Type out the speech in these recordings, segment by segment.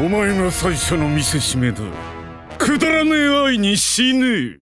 お前が最初の見せしめだ。くだらねえ愛に死ね。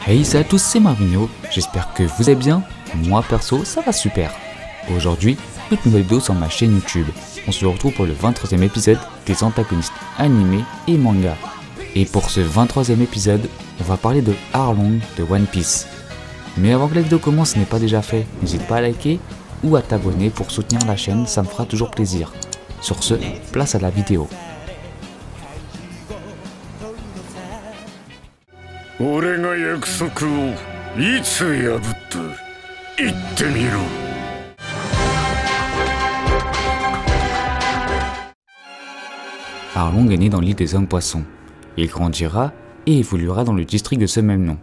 Hey, salut à tous, c'est Marvino, j'espère que vous allez bien. Moi perso, ça va super. Aujourd'hui, toute nouvelle vidéo sur ma chaîne YouTube. On se retrouve pour le 23e épisode des antagonistes animés et manga. Et pour ce 23e épisode, on va parler de Arlong de One Piece. Mais avant que la vidéo commence, ce n'est pas déjà fait, n'hésite pas à liker ou à t'abonner pour soutenir la chaîne, ça me fera toujours plaisir. Sur ce, place à la vidéo. Arlong est né dans l'île des hommes poissons. Il grandira et évoluera dans le district de ce même nom,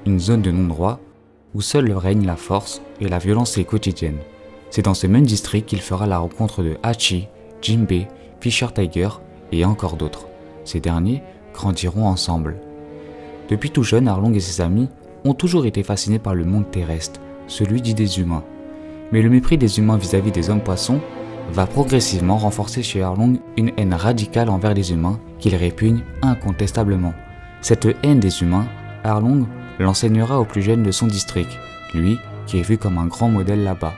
une zone de non-droit où seul règne la force et la violence est quotidienne. C'est dans ce même district qu'il fera la rencontre de Hachi, Jinbei, Fisher Tiger et encore d'autres. Ces derniers grandiront ensemble. Depuis tout jeune, Arlong et ses amis ont toujours été fascinés par le monde terrestre, celui dit des humains. Mais le mépris des humains vis-à-vis des hommes poissons va progressivement renforcer chez Arlong une haine radicale envers les humains qu'il répugne incontestablement. Cette haine des humains, Arlong l'enseignera aux plus jeunes de son district, lui qui est vu comme un grand modèle là-bas.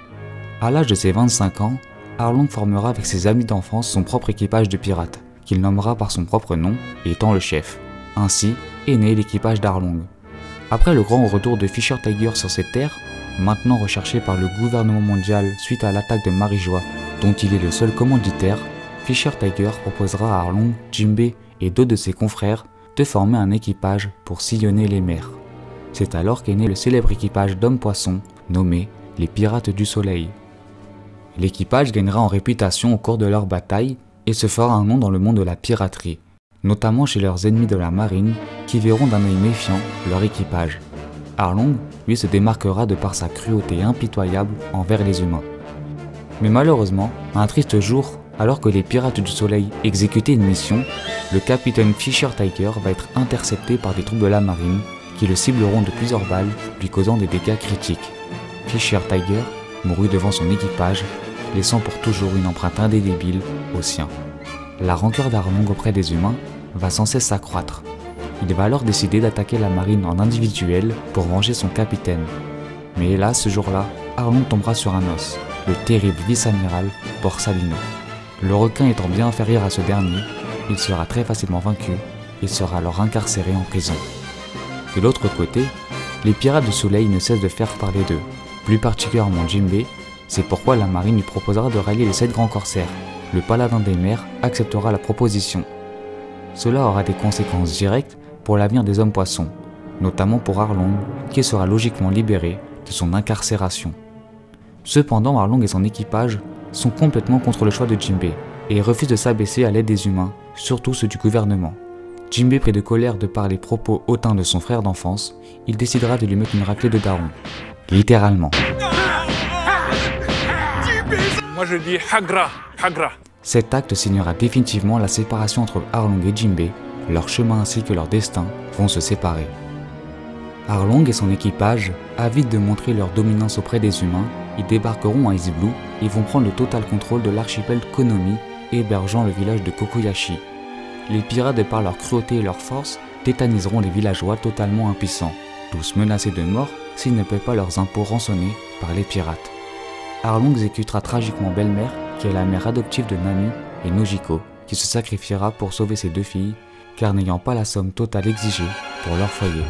À l'âge de ses 25 ans, Arlong formera avec ses amis d'enfance son propre équipage de pirates, qu'il nommera par son propre nom, étant le chef. Ainsi est né l'équipage d'Arlong. Après le grand retour de Fisher Tiger sur cette terre, maintenant recherché par le gouvernement mondial suite à l'attaque de Marijois, dont il est le seul commanditaire, Fisher Tiger proposera à Arlong, Jinbei et d'autres de ses confrères de former un équipage pour sillonner les mers. C'est alors qu'est né le célèbre équipage d'hommes-poissons nommé les Pirates du Soleil. L'équipage gagnera en réputation au cours de leur bataille et se fera un nom dans le monde de la piraterie, notamment chez leurs ennemis de la marine qui verront d'un œil méfiant leur équipage. Arlong, lui, se démarquera de par sa cruauté impitoyable envers les humains. Mais malheureusement, un triste jour, alors que les Pirates du Soleil exécutaient une mission, le capitaine Fisher Tiger va être intercepté par des troupes de la marine qui le cibleront de plusieurs balles, lui causant des dégâts critiques. Fisher Tiger mourut devant son équipage, laissant pour toujours une empreinte indélébile au sien. La rancœur d'Arlong auprès des humains va sans cesse s'accroître. Il va alors décider d'attaquer la marine en individuel pour venger son capitaine. Mais hélas, ce jour-là, Arlong tombera sur un os, le terrible vice-amiral Borsalino. Le requin étant bien inférieur à ce dernier, il sera très facilement vaincu et sera alors incarcéré en prison. De l'autre côté, les Pirates du Soleil ne cessent de faire parler d'eux, plus particulièrement Jinbei. C'est pourquoi la marine lui proposera de rallier les 7 grands corsaires. Le paladin des mers acceptera la proposition. Cela aura des conséquences directes pour l'avenir des hommes poissons, notamment pour Arlong, qui sera logiquement libéré de son incarcération. Cependant, Arlong et son équipage sont complètement contre le choix de Jinbei et refusent de s'abaisser à l'aide des humains, surtout ceux du gouvernement. Jinbei, pris de colère de par les propos hautains de son frère d'enfance, il décidera de lui mettre une raclée de daron. Littéralement. Moi je dis Hagra, Hagra. Cet acte signera définitivement la séparation entre Arlong et Jinbei. Leur chemin ainsi que leur destin vont se séparer. Arlong et son équipage, avides de montrer leur dominance auprès des humains, ils débarqueront à Ice Blue et vont prendre le total contrôle de l'archipel Konomi, hébergeant le village de Kokoyashi. Les pirates, de par leur cruauté et leur force, tétaniseront les villageois totalement impuissants, tous menacés de mort s'ils ne paient pas leurs impôts rançonnés par les pirates. Arlong exécutera tragiquement Belle-Mère, qui est la mère adoptive de Nami, et Nojiko, qui se sacrifiera pour sauver ses 2 filles, car n'ayant pas la somme totale exigée pour leur foyer.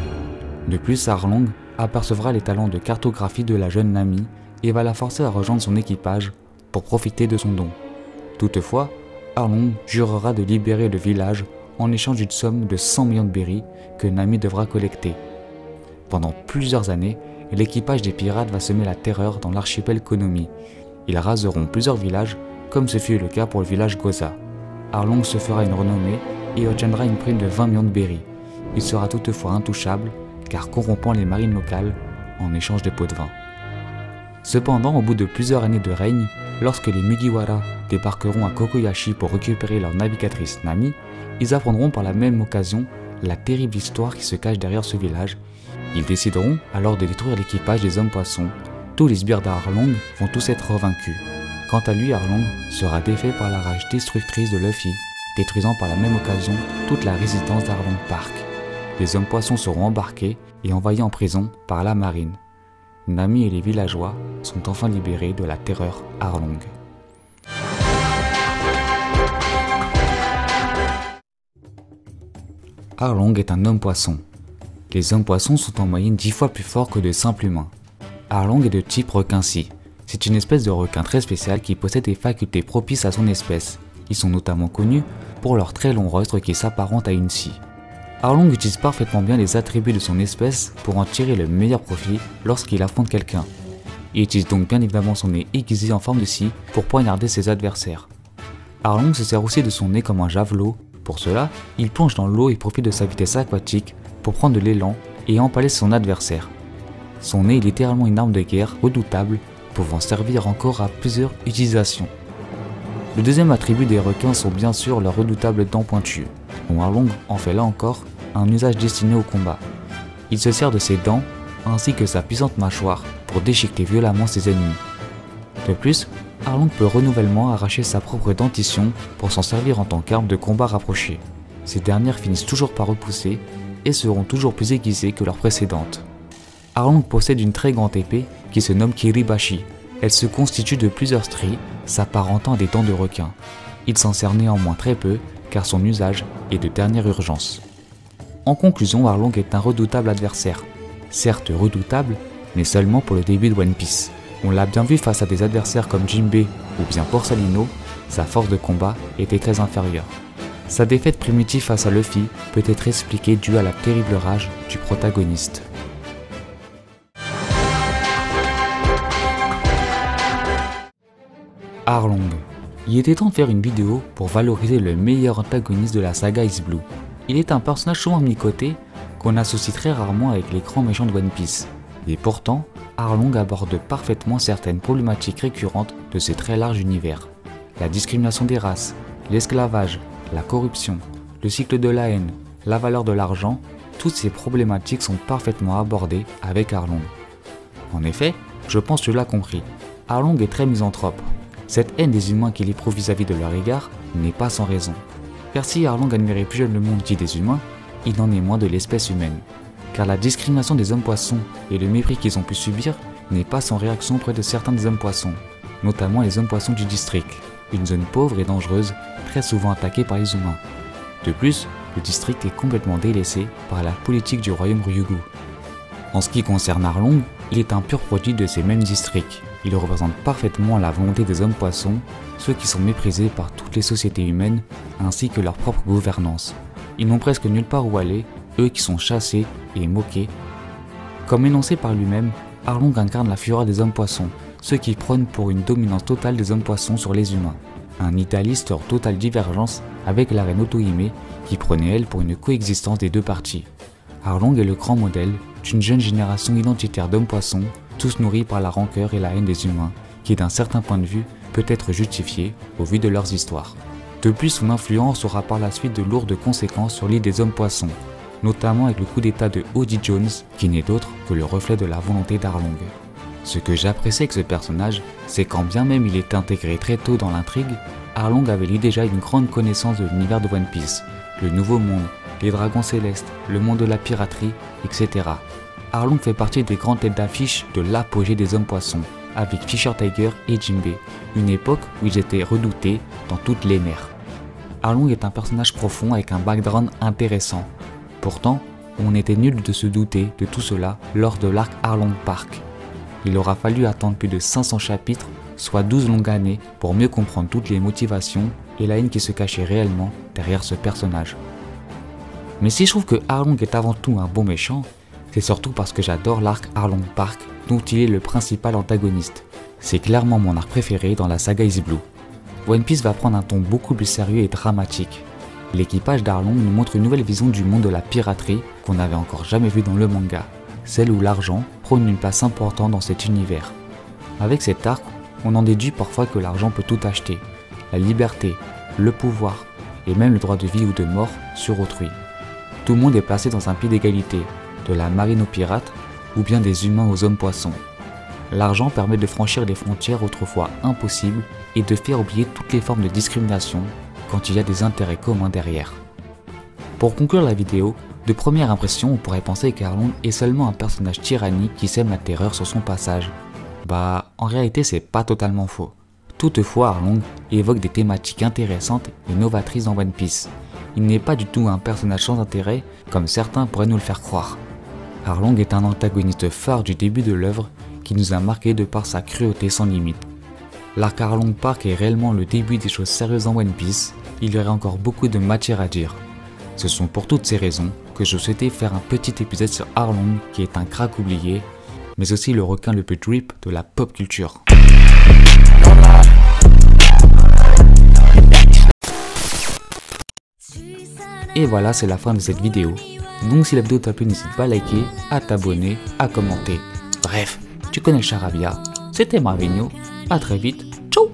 De plus, Arlong apercevra les talents de cartographie de la jeune Nami et va la forcer à rejoindre son équipage pour profiter de son don. Toutefois, Arlong jurera de libérer le village en échange d'une somme de 100 millions de berries que Nami devra collecter. Pendant plusieurs années, l'équipage des pirates va semer la terreur dans l'archipel Konomi. Ils raseront plusieurs villages, comme ce fut le cas pour le village Goza. Arlong se fera une renommée et obtiendra une prime de 20 millions de berries. Il sera toutefois intouchable, car corrompant les marines locales en échange de pots de vin. Cependant, au bout de plusieurs années de règne, lorsque les Mugiwara débarqueront à Kokoyashi pour récupérer leur navigatrice Nami, ils apprendront par la même occasion la terrible histoire qui se cache derrière ce village. Ils décideront alors de détruire l'équipage des hommes poissons, Tous les sbires d'Arlong vont tous être vaincus. Quant à lui, Arlong sera défait par la rage destructrice de Luffy, détruisant par la même occasion toute la résistance d'Arlong Park. Les hommes poissons seront embarqués et envoyés en prison par la marine. Nami et les villageois sont enfin libérés de la terreur Arlong. Arlong est un homme poisson. Les hommes poissons sont en moyenne 10 fois plus forts que de simples humains. Arlong est de type requin-scie. C'est une espèce de requin très spéciale qui possède des facultés propices à son espèce. Ils sont notamment connus pour leur très long rostre qui s'apparente à une scie. Arlong utilise parfaitement bien les attributs de son espèce pour en tirer le meilleur profit lorsqu'il affronte quelqu'un. Il utilise donc bien évidemment son nez aiguisé en forme de scie pour poignarder ses adversaires. Arlong se sert aussi de son nez comme un javelot. Pour cela, il plonge dans l'eau et profite de sa vitesse aquatique pour prendre de l'élan et empaler son adversaire. Son nez est littéralement une arme de guerre redoutable, pouvant servir encore à plusieurs utilisations. Le deuxième attribut des requins sont bien sûr leurs redoutables dents pointues, dont Arlong en fait là encore un usage destiné au combat. Il se sert de ses dents ainsi que sa puissante mâchoire pour déchiqueter violemment ses ennemis. De plus, Arlong peut renouvellement arracher sa propre dentition pour s'en servir en tant qu'arme de combat rapprochée. Ces dernières finissent toujours par repousser et seront toujours plus aiguisées que leurs précédentes. Arlong possède une très grande épée qui se nomme Kiribashi. Elle se constitue de plusieurs stries s'apparentant à des dents de requin. Il s'en sert néanmoins très peu car son usage est de dernière urgence. En conclusion, Arlong est un redoutable adversaire. Certes redoutable, mais seulement pour le début de One Piece. On l'a bien vu face à des adversaires comme Jinbei ou bien Borsalino, sa force de combat était très inférieure. Sa défaite primitive face à Luffy peut être expliquée due à la terrible rage du protagoniste. Arlong. Il était temps de faire une vidéo pour valoriser le meilleur antagoniste de la saga Ice Blue. Il est un personnage souvent mis de côté qu'on associe très rarement avec les grands méchants de One Piece. Et pourtant, Arlong aborde parfaitement certaines problématiques récurrentes de ce très large univers. La discrimination des races, l'esclavage, la corruption, le cycle de la haine, la valeur de l'argent, toutes ces problématiques sont parfaitement abordées avec Arlong. En effet, je pense que tu l'as compris, Arlong est très misanthrope. Cette haine des humains qu'il éprouve vis-à-vis de leur égard n'est pas sans raison. Car si Arlong admirait plus jeune le monde dit des humains, il en est moins de l'espèce humaine. Car la discrimination des hommes poissons et le mépris qu'ils ont pu subir n'est pas sans réaction auprès de certains des hommes poissons, notamment les hommes poissons du district, une zone pauvre et dangereuse, très souvent attaquée par les humains. De plus, le district est complètement délaissé par la politique du royaume Ryugu. En ce qui concerne Arlong, il est un pur produit de ces mêmes districts. Il représente parfaitement la volonté des hommes poissons, ceux qui sont méprisés par toutes les sociétés humaines, ainsi que leur propre gouvernance. Ils n'ont presque nulle part où aller, eux qui sont chassés et moqués. Comme énoncé par lui-même, Arlong incarne la fureur des hommes poissons, ceux qui prônent pour une dominance totale des hommes poissons sur les humains. Un idéaliste hors totale divergence avec la reine Otohime qui prenait elle pour une coexistence des deux parties. Arlong est le grand modèle d'une jeune génération identitaire d'hommes poissons, tous nourris par la rancœur et la haine des humains, qui d'un certain point de vue peut être justifiée au vu de leurs histoires. De plus, son influence aura par la suite de lourdes conséquences sur l'île des hommes poissons, notamment avec le coup d'état de Oddie Jones, qui n'est autre que le reflet de la volonté d'Arlong. Ce que j'apprécie avec ce personnage, c'est quand bien même il est intégré très tôt dans l'intrigue, Arlong avait lui déjà une grande connaissance de l'univers de One Piece, le Nouveau Monde, les dragons célestes, le monde de la piraterie, etc. Arlong fait partie des grandes têtes d'affiche de l'apogée des hommes poissons, avec Fisher Tiger et Jinbei, une époque où ils étaient redoutés dans toutes les mers. Arlong est un personnage profond avec un background intéressant. Pourtant, on était nul de se douter de tout cela lors de l'arc Arlong Park. Il aura fallu attendre plus de 500 chapitres, soit 12 longues années, pour mieux comprendre toutes les motivations et la haine qui se cachait réellement derrière ce personnage. Mais si je trouve que Arlong est avant tout un bon méchant, c'est surtout parce que j'adore l'arc Arlong Park dont il est le principal antagoniste. C'est clairement mon arc préféré dans la saga Ice Blue. One Piece va prendre un ton beaucoup plus sérieux et dramatique. L'équipage d'Arlong nous montre une nouvelle vision du monde de la piraterie qu'on n'avait encore jamais vu dans le manga, celle où l'argent prône une place importante dans cet univers. Avec cet arc, on en déduit parfois que l'argent peut tout acheter, la liberté, le pouvoir et même le droit de vie ou de mort sur autrui. Tout le monde est placé dans un pied d'égalité, de la marine aux pirates ou bien des humains aux hommes poissons. L'argent permet de franchir des frontières autrefois impossibles et de faire oublier toutes les formes de discrimination quand il y a des intérêts communs derrière. Pour conclure la vidéo, de première impression on pourrait penser qu'Arlong est seulement un personnage tyrannique qui sème la terreur sur son passage. Bah, en réalité c'est pas totalement faux. Toutefois Arlong évoque des thématiques intéressantes et novatrices dans One Piece. Il n'est pas du tout un personnage sans intérêt comme certains pourraient nous le faire croire. Arlong est un antagoniste phare du début de l'œuvre qui nous a marqué de par sa cruauté sans limite. L'arc Arlong Park est réellement le début des choses sérieuses dans One Piece, il y aurait encore beaucoup de matière à dire. Ce sont pour toutes ces raisons que je souhaitais faire un petit épisode sur Arlong qui est un crack oublié, mais aussi le requin le plus drip de la pop culture. Et voilà, c'est la fin de cette vidéo. Donc si la vidéo t'a plu, n'hésite pas à liker, à t'abonner, à commenter. Bref, tu connais le charabia. C'était Marvino, à très vite, ciao.